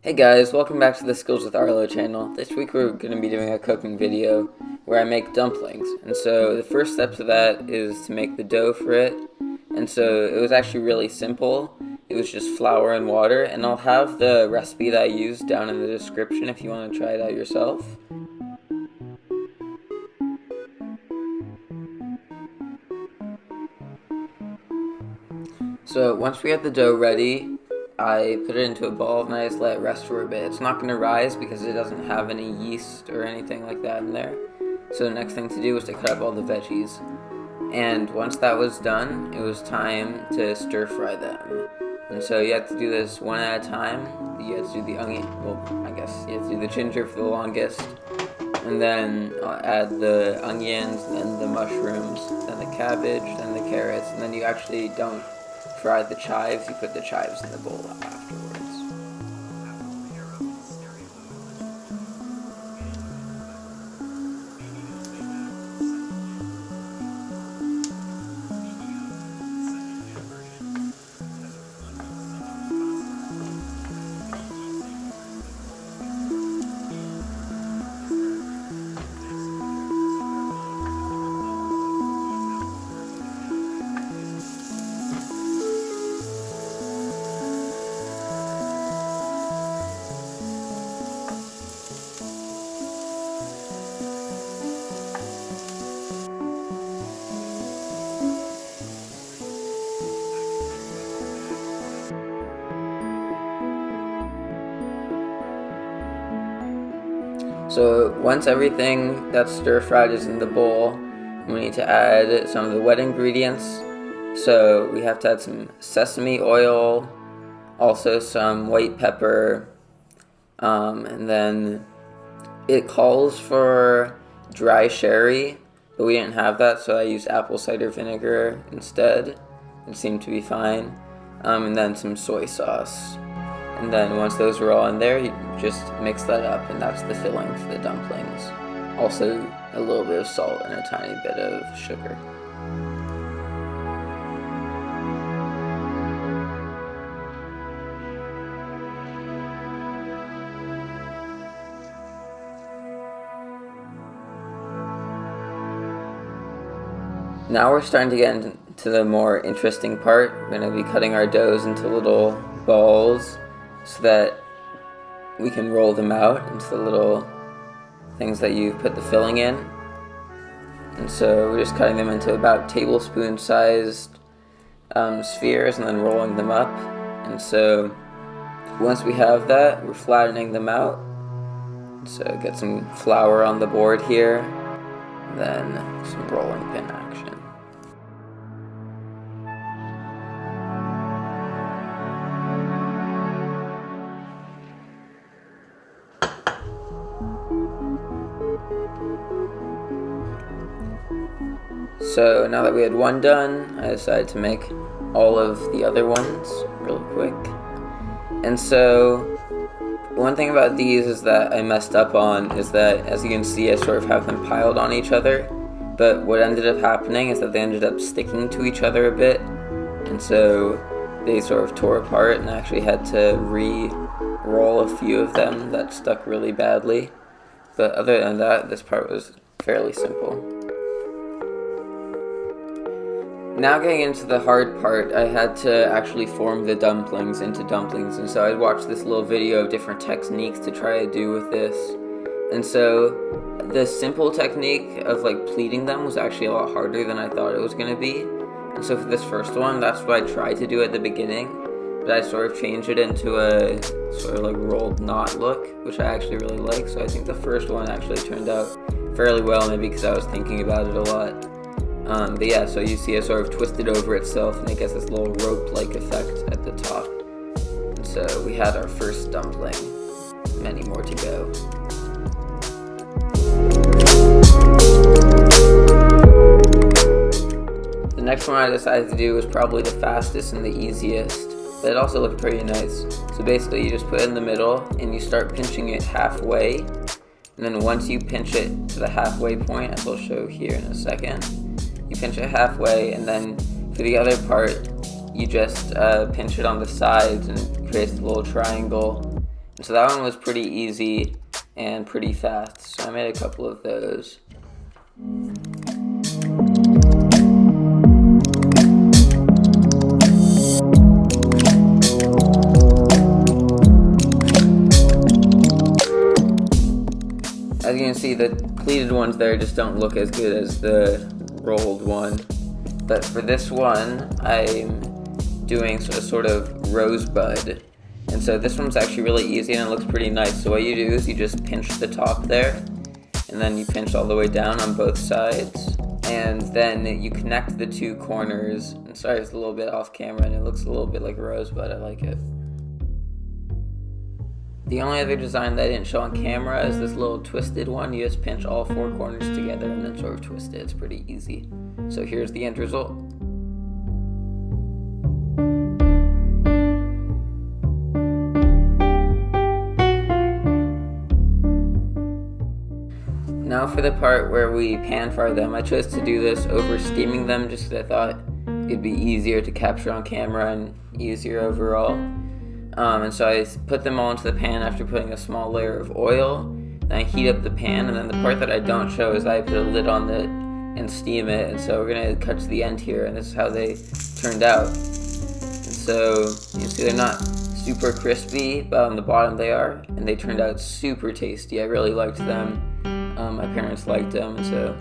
Hey guys, welcome back to the Skills with Arlo channel. This week we're going to be doing a cooking video where I make dumplings. And so the first step to that is to make the dough for it. And so it was actually really simple. It was just flour and water, and I'll have the recipe that I used down in the description if you want to try it out yourself. So once we had the dough ready, I put it into a bowl and I just let it rest for a bit. It's not going to rise because it doesn't have any yeast or anything like that in there. So the next thing to do was to cut up all the veggies. And once that was done, it was time to stir fry them. And so you have to do this one at a time. You have to do the onion, you have to do the ginger for the longest. And then I'll add the onions, then the mushrooms, then the cabbage, then the carrots, and then you actually don't fry the chives, you put the chives in the bowl afterwards. So once everything that's stir-fried is in the bowl, we need to add some of the wet ingredients. So we have to add some sesame oil, also some white pepper, and then it calls for dry sherry, but we didn't have that, so I used apple cider vinegar instead. It seemed to be fine. And then some soy sauce. And then once those are all in there, you just mix that up, and that's the filling for the dumplings. Also, a little bit of salt and a tiny bit of sugar. Now we're starting to get into the more interesting part. We're going to be cutting our doughs into little balls, so that we can roll them out into the little things that you put the filling in. And so we're just cutting them into about tablespoon-sized spheres and then rolling them up. And so once we have that, we're flattening them out. So get some flour on the board here, then some rolling pin action. So now that we had one done, I decided to make all of the other ones real quick. And so one thing about these is that I messed up on is that, as you can see, I sort of have them piled on each other. But what ended up happening is that they ended up sticking to each other a bit. And so they sort of tore apart, and I actually had to re-roll a few of them that stuck really badly. But other than that, this part was fairly simple. Now getting into the hard part, I had to actually form the dumplings into dumplings, and so I watched this little video of different techniques to try to do with this. And so the simple technique of pleating them was actually a lot harder than I thought it was going to be. And so for this first one, that's what I tried to do at the beginning, but I sort of changed it into a sort of rolled knot look, which I actually really like. So I think the first one actually turned out fairly well, maybe because I was thinking about it a lot. But yeah, so you see it sort of twisted over itself, and it gets this little rope-like effect at the top. And so we had our first dumpling. Many more to go. The next one I decided to do was probably the fastest and the easiest, but it also looked pretty nice. So basically you just put it in the middle, and you start pinching it halfway. And then once you pinch it to the halfway point, as I'll show here in a second, you pinch it halfway, and then for the other part, you just pinch it on the sides, and it creates a little triangle. So that one was pretty easy and pretty fast, so I made a couple of those. As you can see, the pleated ones there just don't look as good as the rolled one. But for this one, I'm doing a sort of rosebud. And so this one's actually really easy and it looks pretty nice. So what you do is you just pinch the top there, and then you pinch all the way down on both sides. And then you connect the two corners. And sorry, it's a little bit off camera and it looks a little bit like a rosebud. I like it. The only other design that I didn't show on camera is this little twisted one. You just pinch all four corners together and then sort of twist it. It's pretty easy. So here's the end result. Now for the part where we pan fry them, I chose to do this over steaming them just because I thought it'd be easier to capture on camera and easier overall. And so I put them all into the pan after putting a small layer of oil. Then I heat up the pan, and then the part that I don't show is I put a lid on it and steam it. And so we're going to cut to the end here, and this is how they turned out. And so you see they're not super crispy, but on the bottom they are, and they turned out super tasty. I really liked them. My parents liked them, and so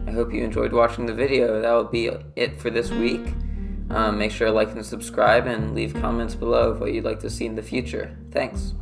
I hope you enjoyed watching the video. That will be it for this week. Make sure to like and subscribe and leave comments below of what you'd like to see in the future. Thanks.